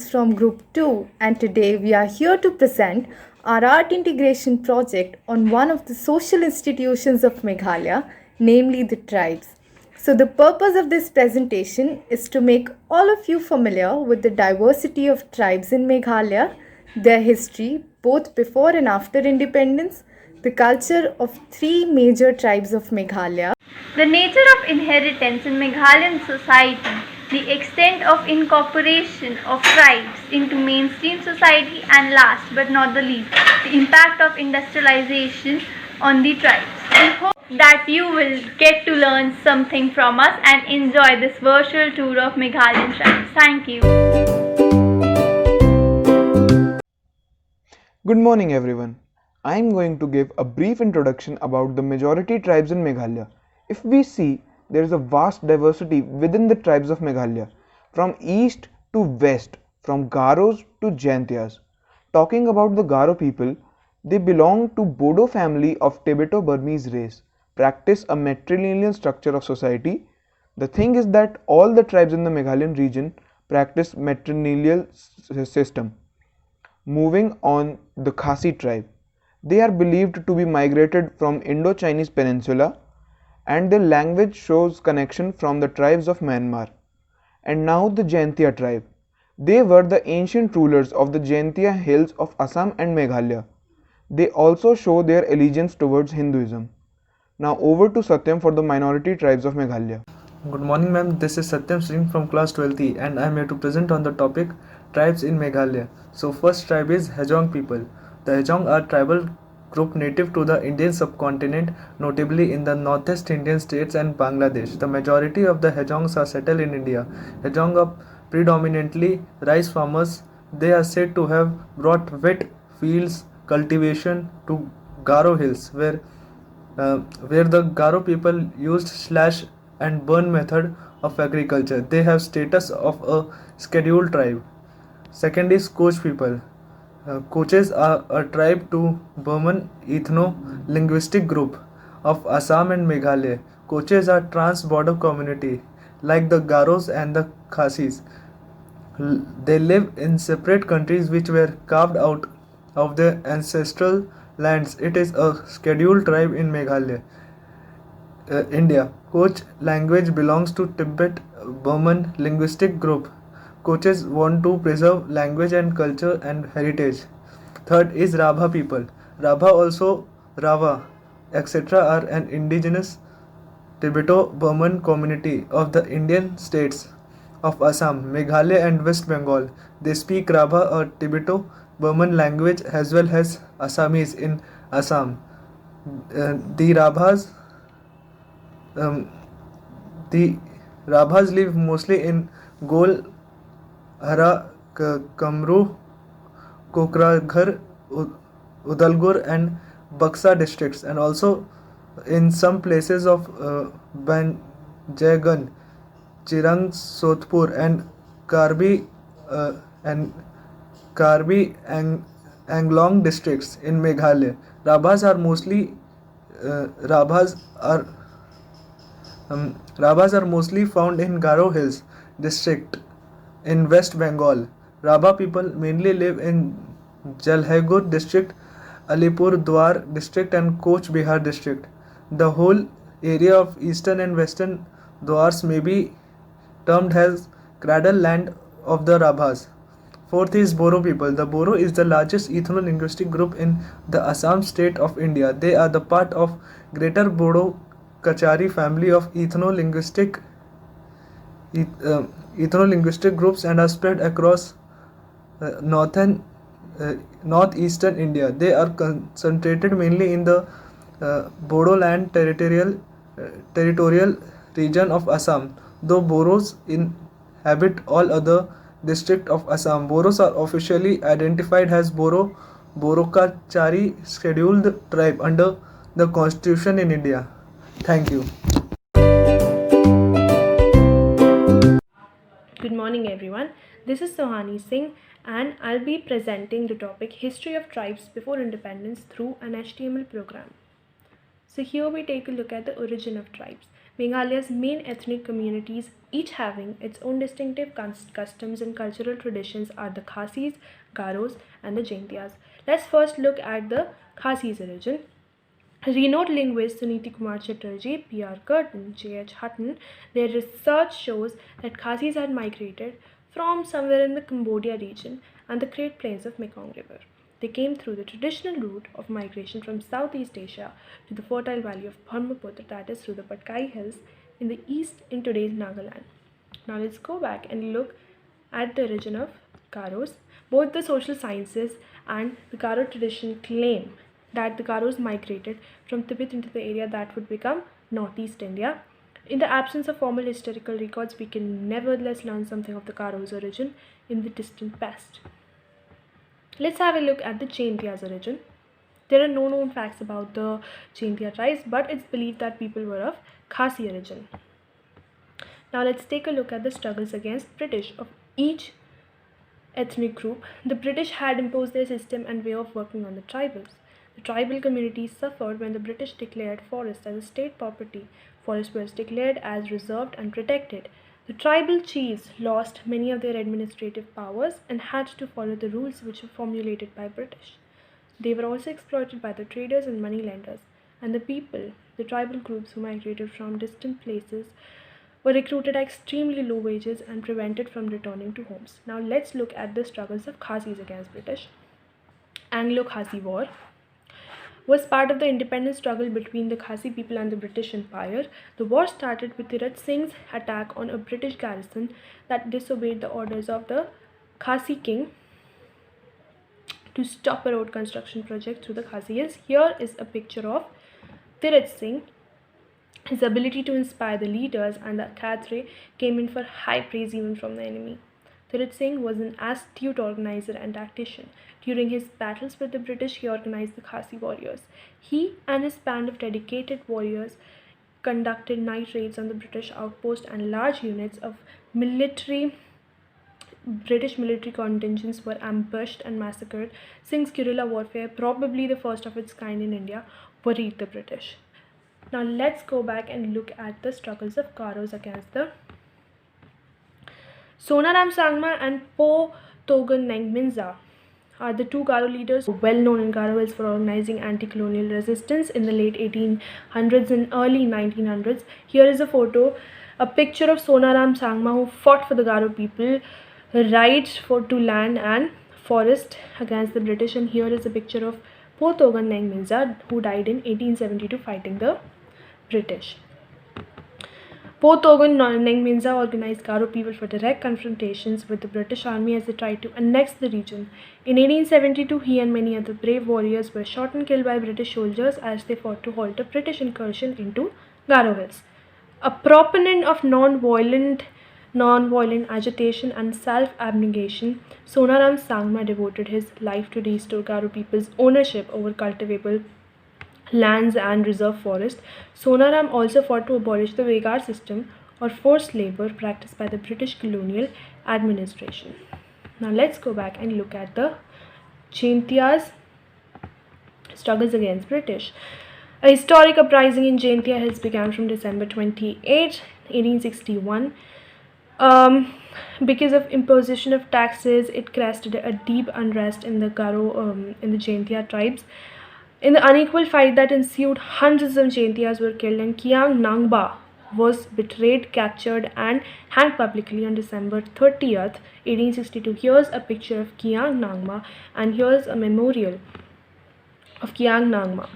students from Group 2, and today we are here to present our art integration project on one of the social institutions of Meghalaya, namely the tribes. So, the purpose of this presentation is to make all of you familiar with the diversity of tribes in Meghalaya, their history, both before and after independence, the culture of three major tribes of Meghalaya, the nature of inheritance in Meghalayan society, the extent of incorporation of tribes into mainstream society, and last but not the least, the impact of industrialization on the tribes. We hope that you will get to learn something from us and enjoy this virtual tour of Meghalayan tribes. Thank you. Good morning everyone. I am going to give a brief introduction about the majority tribes in Meghalaya. If we see, there is a vast diversity within the tribes of Meghalaya, from east to west, from Garos to Jaintias. Talking about the Garo people, they belong to Bodo family of Tibeto-Burmese race, practice a matrilineal structure of society. The thing is that all the tribes in the Meghalayan region practice matrilineal system. Moving on, the Khasi tribe. They are believed to be migrated from Indo-Chinese peninsula, and their language shows connection from the tribes of Myanmar. And now the Jaintia tribe. They were the ancient rulers of the Jaintia hills of Assam and Meghalaya. They also show their allegiance towards Hinduism. Now over to Satyam for the minority tribes of Meghalaya. Good morning, ma'am. This is Satyam Singh from class 12th, and I am here to present on the topic tribes in Meghalaya. So, first tribe is Hejong people. The Hejong are tribal group native to the Indian subcontinent, notably in the northeast Indian states and Bangladesh. The majority of the Hejongs are settled in India. Hejong are predominantly rice farmers. They are said to have brought wheat fields cultivation to Garo hills, where the Garo people used slash and burn method of agriculture. They have status of a scheduled tribe. Second is Koch people. Koches are a tribe to Burman ethno-linguistic group of Assam and Meghalaya. Koches are trans-border community like the Garos and the Khasis. They live in separate countries which were carved out of their ancestral lands. It is a scheduled tribe in Meghalaya. India. Koch language belongs to Tibet Burman linguistic group. Koches want to preserve language and culture and heritage. Third is Rabha people. Rabha also Rava etc. are an indigenous Tibeto-Burman community of the Indian states of Assam, Meghalaya and West Bengal. They speak Rabha, a Tibeto-Burman language, as well as Assamese in Assam. The Rabhas um, the Rabhas live mostly in Gol, Hara, Kamru, Kokraghar, Udalgur and Baksa districts, and also in some places of Banjagan, Chirang, Sodhpur and Karbi and Anglong districts in Meghalaya. Rabhas are Rabhas are mostly found in Garo Hills district in West Bengal. Rabha people mainly live in Jalhaigur district, Alipur Dwar district and Koch Bihar district. The whole area of eastern and western Dwars may be termed as cradle land of the Rabhas. Fourth is Boro people. The Boro is the largest ethno-linguistic group in the Assam state of India. They are the part of Greater Bodo Kachari family of ethno-linguistic groups and are spread across northeastern India. They are concentrated mainly in the Bodoland territorial region of Assam, though Boros inhabit all other districts of Assam. Boros are officially identified as Borokachari scheduled tribe under the constitution in India. Thank you. Good morning everyone. This is Sohani Singh and I'll be presenting the topic History of Tribes Before Independence through an HTML program. So here we take a look at the origin of tribes. Meghalaya's main ethnic communities, each having its own distinctive customs and cultural traditions, are the Khasis, Garos, and the Jaintias. Let's first look at the Khasis origin. Renowned linguists Suniti Kumar Chatterjee, P.R. Curtin, J.H. Hutton, their research shows that Khasis had migrated from somewhere in the Cambodia region and the Great Plains of Mekong River. They came through the traditional route of migration from Southeast Asia to the fertile valley of Brahmaputra, that is through the Patkai Hills in the east in today's Nagaland. Now let's go back and look at the origin of Garos. Both the social sciences and the Garo tradition claim that the Garos migrated from Tibet into the area that would become northeast India. In the absence of formal historical records, we can nevertheless learn something of the Garos' origin in the distant past. Let's have a look at the Jaintia's origin. There are no known facts about the Jaintia tribes, but it's believed that people were of Khasi origin. Now let's take a look at the struggles against British of each ethnic group. The British had imposed their system and way of working on the tribals. The tribal communities suffered when the British declared forests as a state property. Forests were declared as reserved and protected. The tribal chiefs lost many of their administrative powers and had to follow the rules which were formulated by British. They were also exploited by the traders and moneylenders, and the people, the tribal groups who migrated from distant places, were recruited at extremely low wages and prevented from returning to homes. Now let's look at the struggles of Khasis against British. Anglo-Khasi War was part of the independence struggle between the Khasi people and the British Empire. The war started with Tirat Singh's attack on a British garrison that disobeyed the orders of the Khasi king to stop a road construction project through the Khasi Hills. Here is a picture of Tirat Singh. His ability to inspire the leaders and the cadre came in for high praise even from the enemy. Tirat Singh was an astute organizer and tactician. During his battles with the British, he organized the Khasi warriors. He and his band of dedicated warriors conducted night raids on the British outpost, and large units of British military contingents were ambushed and massacred. Singh's guerrilla warfare, probably the first of its kind in India, worried the British. Now let's go back and look at the struggles of Garos against the Sonaram Sangma and Po Togun Nengminza are the two Garo leaders well known in Garo Hills for organizing anti-colonial resistance in the late 1800s and early 1900s. Here is a picture of Sonaram Sangma, who fought for the Garo people, rights to land and forest against the British, and here is a picture of Po Togun Nengminza, who died in 1872 fighting the British. Po Togun Nengminza organized Garo people for direct confrontations with the British army as they tried to annex the region. In 1872, he and many other brave warriors were shot and killed by British soldiers as they fought to halt a British incursion into Garo Hills. A proponent of non-violent agitation and self-abnegation, Sonaram Sangma devoted his life to restore Garo people's ownership over cultivable lands and reserve forest. Sonaram also fought to abolish the Vegar system, or forced labor practiced by the British colonial administration. Now let's go back and look at the Jaintia's struggles against British. A historic uprising in Jaintia Hills began from December 28, 1861. Because of imposition of taxes, it crested a deep unrest in the Garo, in the Jaintia tribes. In the unequal fight that ensued, hundreds of Jaintias were killed, and Kiang Nangba was betrayed, captured, and hanged publicly on December 30th, 1862. Here's a picture of Kiang Nangma, and here's a memorial of Kiang Nangma.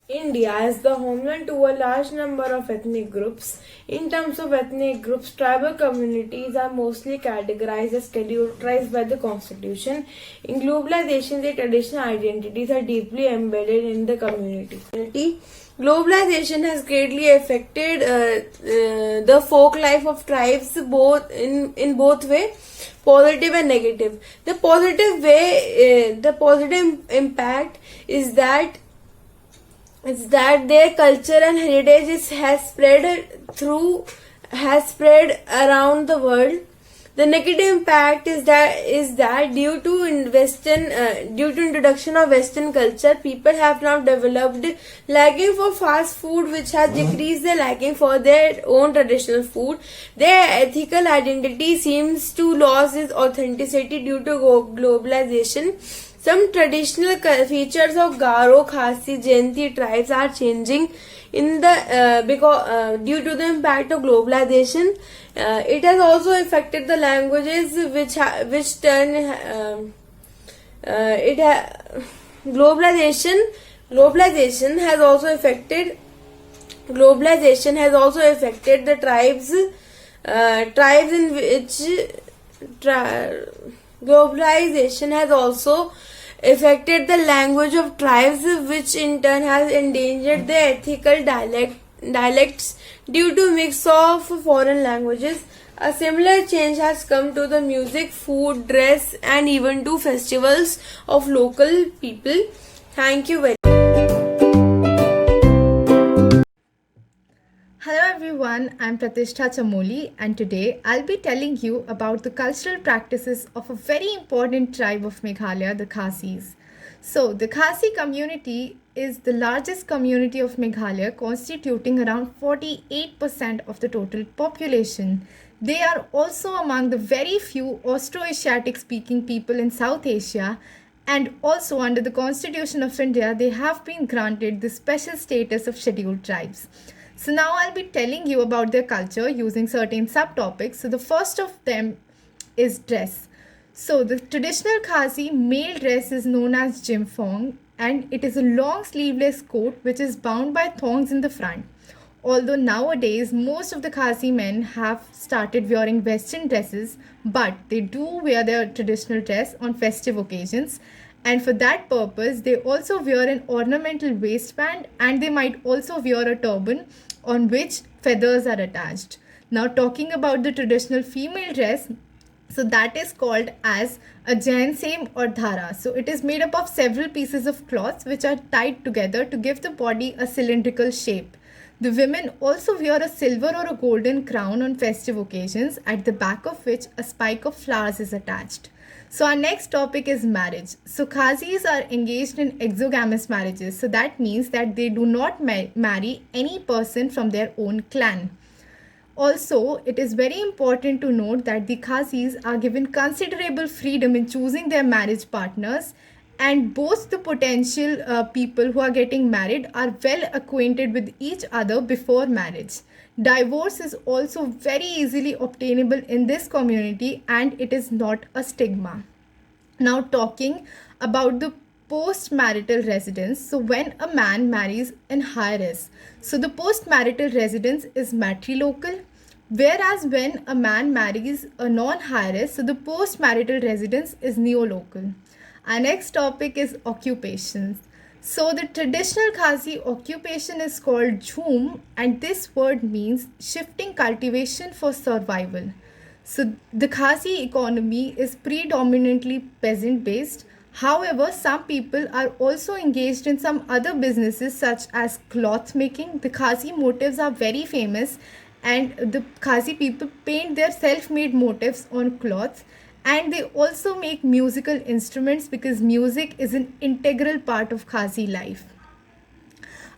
India is the homeland to a large number of ethnic groups. In terms of ethnic groups, tribal communities are mostly categorized as scheduled tribes by the Constitution. In globalization, their traditional identities are deeply embedded in the community. Globalization has greatly affected the folk life of tribes, both in both way, positive and negative. The positive impact is that their culture and heritage has spread around the world. The negative impact is that due to introduction of Western culture, people have now developed liking for fast food, which has decreased their liking for their own traditional food. Their ethical identity seems to lose its authenticity due to globalization. Some traditional features of Garo, Khasi, Jainti tribes are changing in the because due to the impact of globalization. It has also affected the languages, which turn it ha- globalization has also affected the tribes in which globalization has also affected the language of tribes, which in turn has endangered their ethical dialects due to mix of foreign languages. A similar change has come to the music, food, dress, and even to festivals of local people. Thank you very Hello everyone, I'm Pratishtha Chamoli, and today I'll be telling you about the cultural practices of a very important tribe of Meghalaya, the Khasis. So, the Khasi community is the largest community of Meghalaya, constituting around 48% of the total population. They are also among the very few Austroasiatic speaking people in South Asia, and also under the Constitution of India, they have been granted the special status of scheduled tribes. So now I'll be telling you about their culture using certain subtopics. So the first of them is dress. So the traditional Khasi male dress is known as jimphong, and it is a long sleeveless coat which is bound by thongs in the front. Although nowadays most of the Khasi men have started wearing western dresses, but they do wear their traditional dress on festive occasions, and for that purpose they also wear an ornamental waistband, and they might also wear a turban on which feathers are attached. Now talking about the traditional female dress, so that is called as a jansem or dhara. So it is made up of several pieces of cloth which are tied together to give the body a cylindrical shape. The women also wear a silver or a golden crown on festive occasions, at the back of which a spike of flowers is attached. So our next topic is marriage. So Khazis are engaged in exogamous marriages. So that means that they do not marry any person from their own clan. Also, it is very important to note that the Khazis are given considerable freedom in choosing their marriage partners, and both the potential people who are getting married are well acquainted with each other before marriage. Divorce is also very easily obtainable in this community, and it is not a stigma. Now, talking about the post-marital residence. So, when a man marries in heiress, so the post-marital residence is matrilocal, whereas when a man marries a non-heiress, so the post-marital residence is neolocal. Our next topic is occupations. So the traditional Khasi occupation is called jhoom, and this word means shifting cultivation for survival. So the Khasi economy is predominantly peasant based. However, some people are also engaged in some other businesses such as cloth making. The Khasi motifs are very famous, and the Khasi people paint their self-made motifs on cloths, and they also make musical instruments because music is an integral part of Khasi life.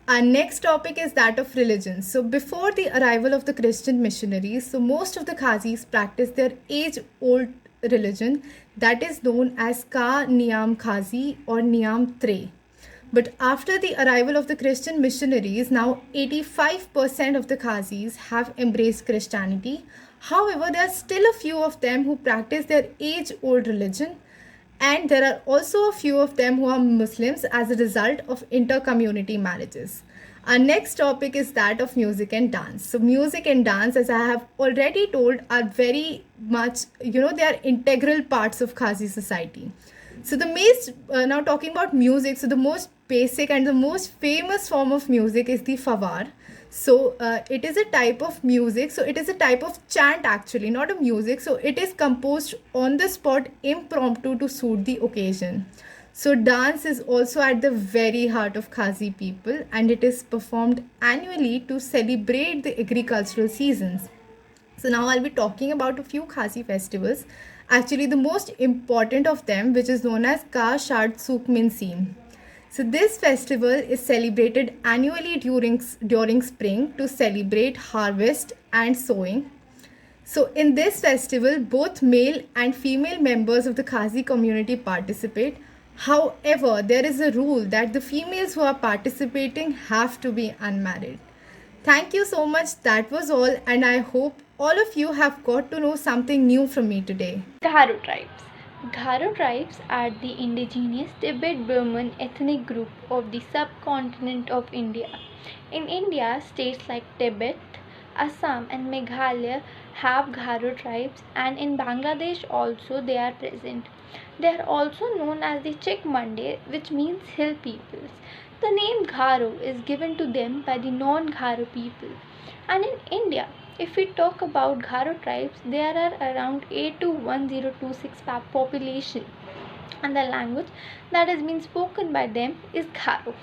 Our next topic is that of religion. So before the arrival of the Christian missionaries, so most of the Khazis practiced their age-old religion that is known as Ka Niyam Khazi or Niyam Tre. But after the arrival of the Christian missionaries, now 85% of the Khazis have embraced Christianity. However, there are still a few of them who practice their age-old religion, and there are also a few of them who are Muslims as a result of inter-community marriages. Our next topic is that of music and dance. So music and dance, as I have already told, are very much, they are integral parts of Khazi society. So now talking about music, so the most basic and the most famous form of music is the fawar. So it is a type of music. So it is a type of chant actually, not a music. So it is composed on the spot, impromptu to suit the occasion. So dance is also at the very heart of Khazi people, and it is performed annually to celebrate the agricultural seasons. So now I'll be talking about a few Khasi festivals. Actually, the most important of them, which is known as Ka Shad Suk Min Sim. So this festival is celebrated annually during spring to celebrate harvest and sowing. So in this festival, both male and female members of the Khazi community participate. However, there is a rule that the females who are participating have to be unmarried. Thank you so much. That was all, and I hope all of you have got to know something new from me today. Garo tribes. Garo tribes are the indigenous Tibet-Burman ethnic group of the subcontinent of India. In India, states like Tibet, Assam and Meghalaya have Garo tribes, and in Bangladesh also they are present. They are also known as the Chikmande, which means hill peoples. The name Garo is given to them by the non-Garo people. And in India, if we talk about Garo tribes, there are around 8 to 1026 population, and the language that has been spoken by them is Garo.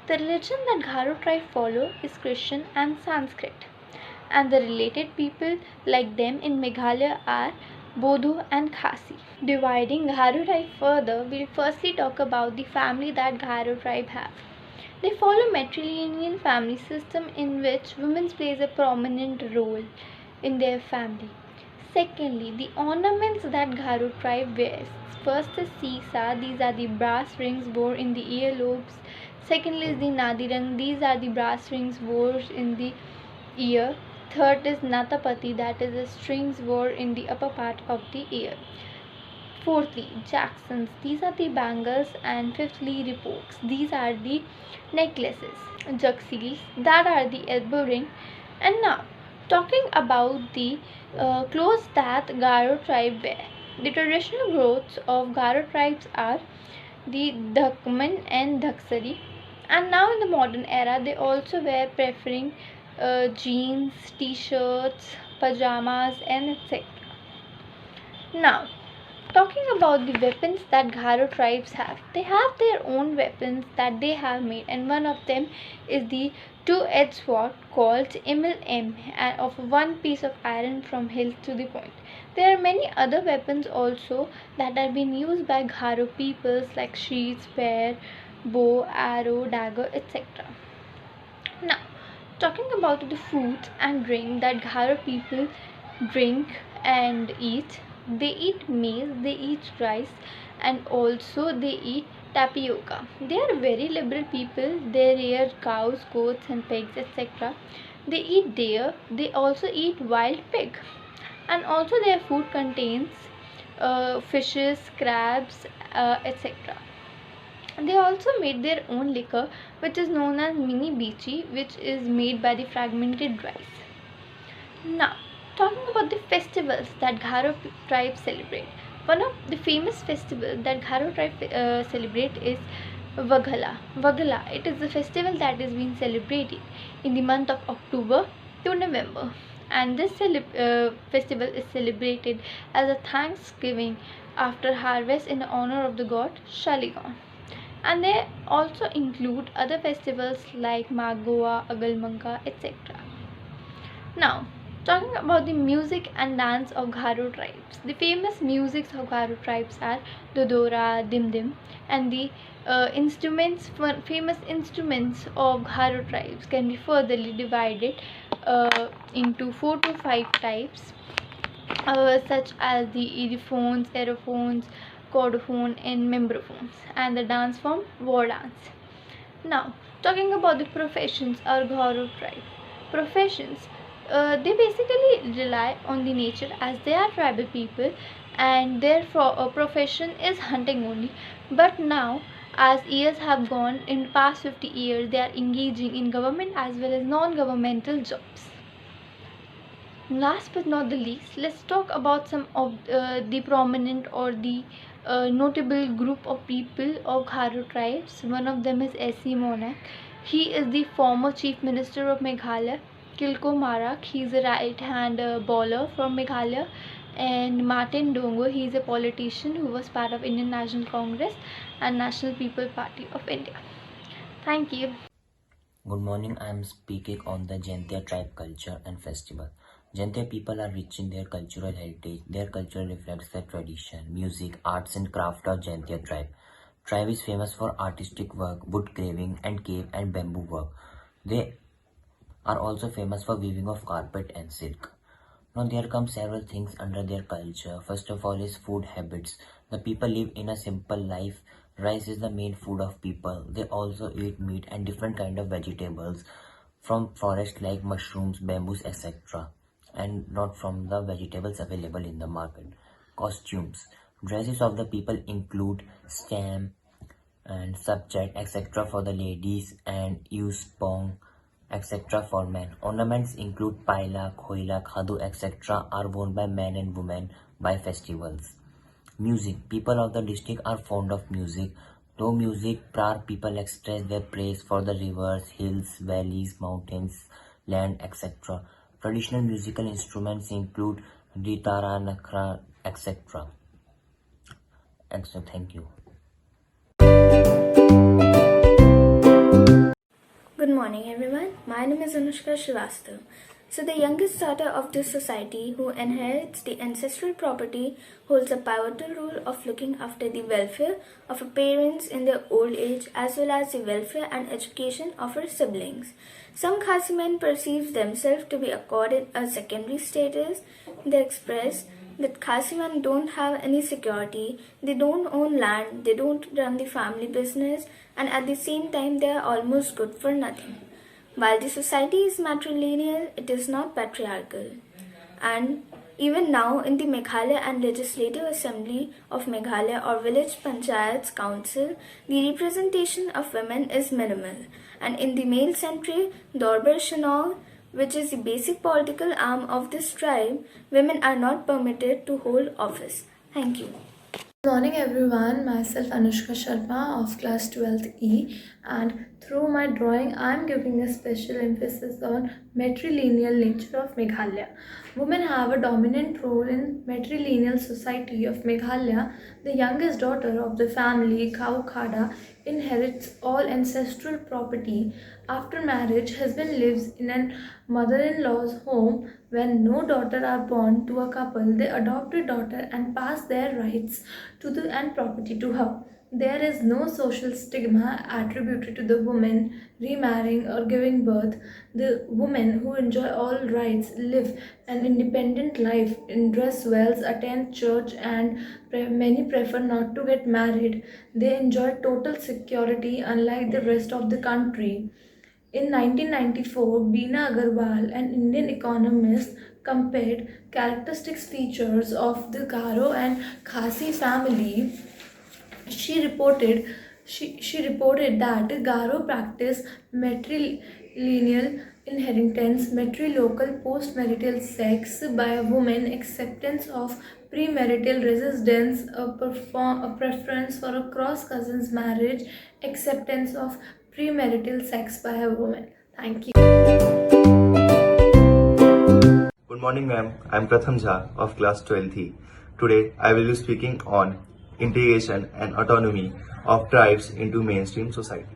The religion that Garo tribe follow is Christian and Sanskrit, and the related people like them in Meghalaya are Bodo and Khasi. Dividing Garo tribe further, we'll firstly talk about the family that Garo tribe have. They follow matrilineal family system in which women plays a prominent role in their family. Secondly, the ornaments that Garo tribe wears. First is sisa, these are the brass rings worn in the earlobes. Secondly is the nadirang, these are the brass rings worn in the ear. Third is natapati, that is the strings worn in the upper part of the ear. Fourthly, Jacksons. These are the bangles, and fifthly, repokes. These are the necklaces. Juxees. That are the elbow ring. And now, talking about the clothes that Garo tribe wear. The traditional clothes of Garo tribes are the Dhakman and Dhaksari. And now in the modern era, they also wear preferring jeans, t-shirts, pajamas, and etc. Now, talking about the weapons that Garo tribes have, they have their own weapons that they have made, and one of them is the two-edged sword called Imil M, and of one piece of iron from hilt to the point. There are many other weapons also that are being used by Garo peoples like shield, spear, bow, arrow, dagger, etc. Now, talking about the foods and drink that Garo people drink and eat, they eat maize, they eat rice, and also they eat tapioca. They are very liberal people. They rear cows, goats, and pigs, etc. They eat deer. They also eat wild pig, and also their food contains fishes, crabs, etc. They also made their own liquor, which is known as mini bichi, which is made by the fragmented rice. Now, talking about the festivals that Garo tribe celebrate. One of the famous festivals that Garo tribe celebrate is Vaghala. Vaghala, it is the festival that is being celebrated in the month of October to November. And this festival is celebrated as a thanksgiving after harvest in honor of the god Shaligon. And they also include other festivals like Magoa, Agalmanka, etc. Now, talking about the music and dance of Garo tribes. The famous musics of Garo tribes are Dodora, Dimdim, and the famous instruments of Garo tribes can be furtherly divided into 4 to 5 types, such as the earphones, aerophones, chordophone, and membrophones, and the dance form war dance. Now, talking about the professions or Garo tribe. Professions, they basically rely on the nature as they are tribal people, and their profession is hunting only. But now, as years have gone, in past 50 years, they are engaging in government as well as non-governmental jobs. Last but not the least, let's talk about some of the prominent or the notable group of people of Garo tribes. One of them is S.C. Monak. He is the former Chief Minister of Meghalaya. Kilko Marak, he is a right-hand bowler from Meghalaya. And Martin Dongo, he is a politician who was part of Indian National Congress and National People Party of India. Thank you. Good morning, I am speaking on the Jaintia tribe culture and festival. Jaintia people are rich in their cultural heritage. Their culture reflects the tradition, music, arts and craft of Jaintia tribe. Tribe is famous for artistic work, wood carving and cave and bamboo work. They are also famous for weaving of carpet and silk. Now there come several things under their culture. First of all is food habits. The people live in a simple life. Rice is the main food of people. They also eat meat and different kind of vegetables from forest like mushrooms, bamboos, etc. and not from the vegetables available in the market. Costumes. Dresses of the people include stam and subject etc. for the ladies and use pong etc. for men. Ornaments include paila, khoila, khadu etc. are worn by men and women by festivals. Music. People of the district are fond of music. Through music, Prar people express their praise for the rivers, hills, valleys, mountains, land, etc. Traditional musical instruments include ditara, nakhra, etc. Thank you. Good morning, everyone. My name is Anushka Srivastav. So, the youngest daughter of this society who inherits the ancestral property holds a pivotal role of looking after the welfare of her parents in their old age as well as the welfare and education of her siblings. Some Khasi men perceive themselves to be accorded a secondary status. They express that Khasiman don't have any security, they don't own land, they don't run the family business, and at the same time they are almost good for nothing. While the society is matrilineal, it is not patriarchal. And even now in the Meghalaya and Legislative Assembly of Meghalaya or Village Panchayats Council, the representation of women is minimal. And in the male century, Dorbar Shanong, which is the basic political arm of this tribe, women are not permitted to hold office. Thank you. Good morning everyone, myself Anushka Sharma of class 12th E, and through my drawing I am giving a special emphasis on matrilineal nature of Meghalaya. Women have a dominant role in matrilineal society of Meghalaya. The youngest daughter of the family, Khau Khada, inherits all ancestral property. After marriage, husband lives in a mother-in-law's home. When no daughter are born to a couple, they adopt a daughter and pass their rights to the and property to her. There is no social stigma attributed to the woman remarrying or giving birth. The women who enjoy all rights live an independent life, dress well, attend church, and many prefer not to get married. They enjoy total security unlike the rest of the country. In 1994, Beena Agarwal, an Indian economist, compared characteristic features of the Garo and Khasi family. She reported that Garo practice matrilineal inheritance, matrilocal postmarital sex by a woman, acceptance of premarital residence, a preference for a cross cousins marriage, acceptance of premarital sex by a woman. Thank you. Good morning, ma'am. I'm Pratham Jha of class 12th. Today, I will be speaking on integration and autonomy of tribes into mainstream society.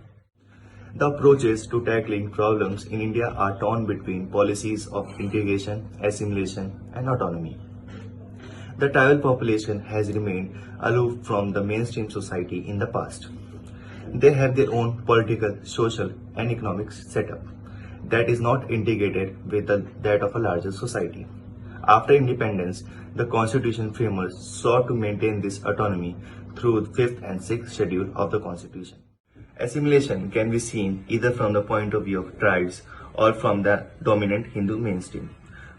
The approaches to tackling problems in India are torn between policies of integration, assimilation, and autonomy. The tribal population has remained aloof from the mainstream society in the past. They have their own political, social, and economic setup that is not integrated with that of a larger society. After independence, the constitution framers sought to maintain this autonomy through the 5th and 6th schedule of the constitution. Assimilation can be seen either from the point of view of tribes or from the dominant Hindu mainstream.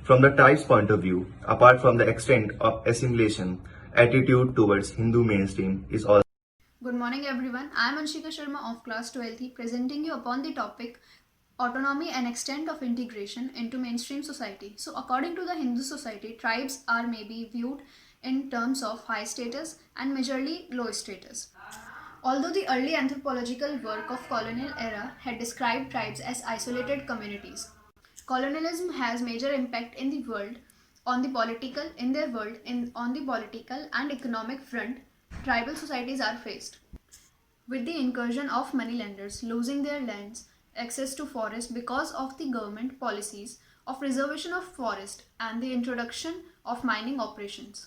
From the tribes' point of view, apart from the extent of assimilation, attitude towards Hindu mainstream is also. Good morning everyone. I am Anshika Sharma of class 12th presenting you upon the topic autonomy and extent of integration into mainstream society. So according to the Hindu society, tribes are maybe viewed in terms of high status and majorly low status. Although the early anthropological work of colonial era had described tribes as isolated communities, colonialism has major impact in the world on the political on the political and economic front. Tribal societies are faced with the incursion of moneylenders losing their lands, access to forests because of the government policies of reservation of forest, and the introduction of mining operations.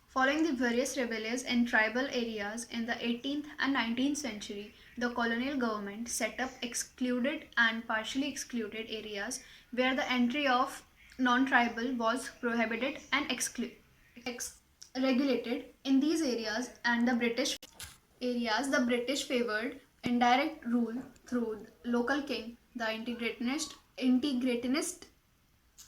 Following the various rebellions in tribal areas in the 18th and 19th century, the colonial government set up excluded and partially excluded areas where the entry of non-tribal was prohibited and regulated. In these areas and the British favored indirect rule through local king. The integrationist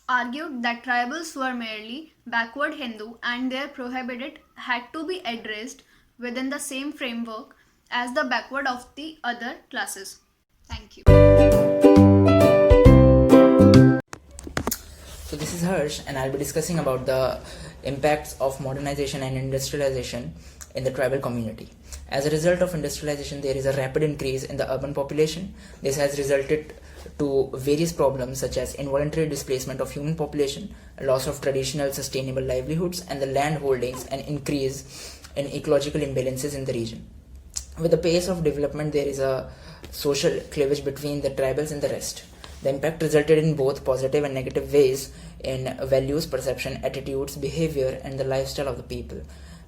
argued that tribals were merely backward Hindu and their prohibited had to be addressed within the same framework as the backward of the other classes. Thank you. So this is Harsh, and I'll be discussing about the impacts of modernization and industrialization in the tribal community. As a result of industrialization, there is a rapid increase in the urban population. This has resulted to various problems such as involuntary displacement of human population, loss of traditional sustainable livelihoods and the land holdings, and increase in ecological imbalances in the region. With the pace of development, there is a social cleavage between the tribals and the rest. The impact resulted in both positive and negative ways in values, perception, attitudes, behavior, and the lifestyle of the people.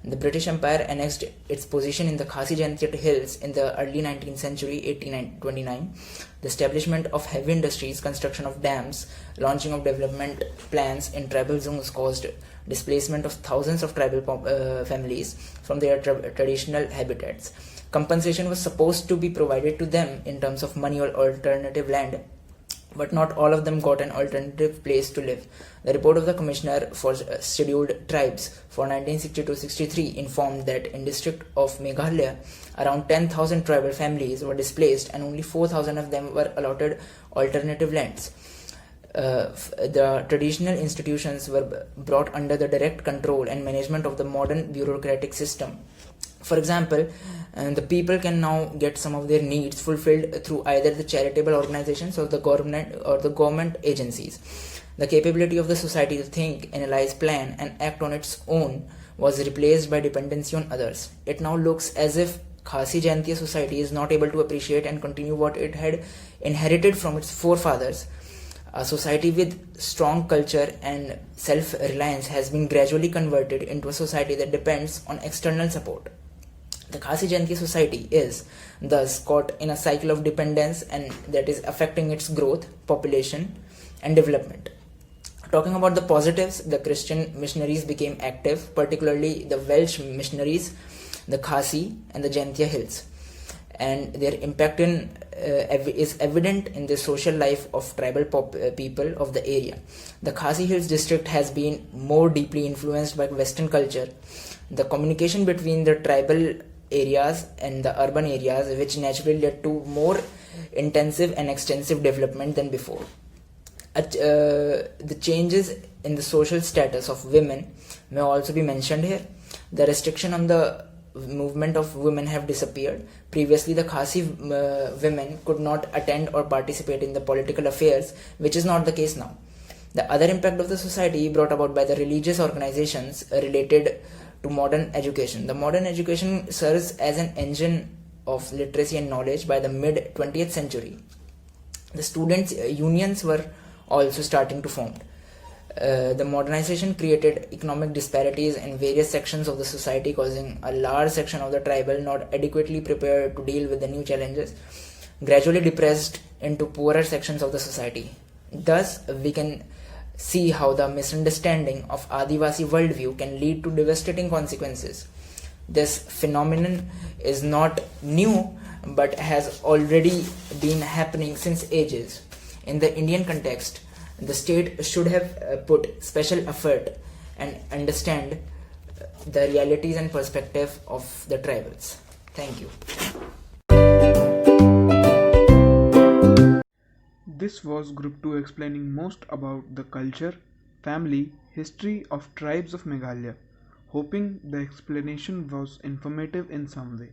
The British Empire annexed its position in the Khasi Jantiat Hills in the early 19th century, 1829. The establishment of heavy industries, construction of dams, launching of development plans in tribal zones caused displacement of thousands of tribal families from their traditional habitats. Compensation was supposed to be provided to them in terms of money or alternative land, but not all of them got an alternative place to live. The report of the Commissioner for Scheduled Tribes for 1962-63 informed that in district of Meghalaya, around 10,000 tribal families were displaced and only 4,000 of them were allotted alternative lands. The traditional institutions were brought under the direct control and management of the modern bureaucratic system. For example, the people can now get some of their needs fulfilled through either the charitable organizations or the government agencies. The capability of the society to think, analyze, plan, and act on its own was replaced by dependency on others. It now looks as if Khasi Jantiya society is not able to appreciate and continue what it had inherited from its forefathers. A society with strong culture and self-reliance has been gradually converted into a society that depends on external support. The Khasi Jantiya society is thus caught in a cycle of dependence and that is affecting its growth, population, and development. Talking about the positives, the Christian missionaries became active, particularly the Welsh missionaries, the Khasi and the Jantiya Hills, and their impact is evident in the social life of tribal people of the area. The Khasi Hills district has been more deeply influenced by Western culture. The communication between the tribal areas and the urban areas, which naturally led to more intensive and extensive development than before. The changes in the social status of women may also be mentioned here. The restriction on the movement of women have disappeared. Previously, the Khasi women could not attend or participate in the political affairs, which is not the case now. The other impact of the society brought about by the religious organizations related to modern education. The modern education serves as an engine of literacy and knowledge by the mid 20th century. The students' unions were also starting to form. The modernization created economic disparities in various sections of the society, causing a large section of the tribal not adequately prepared to deal with the new challenges, gradually depressed into poorer sections of the society. Thus, we can see how the misunderstanding of Adivasi worldview can lead to devastating consequences. This phenomenon is not new but has already been happening since ages. In the Indian context, the state should have put special effort and understand the realities and perspective of the tribals. Thank you. This was Group 2 explaining most about the culture, family, history of tribes of Meghalaya. Hoping the explanation was informative in some way.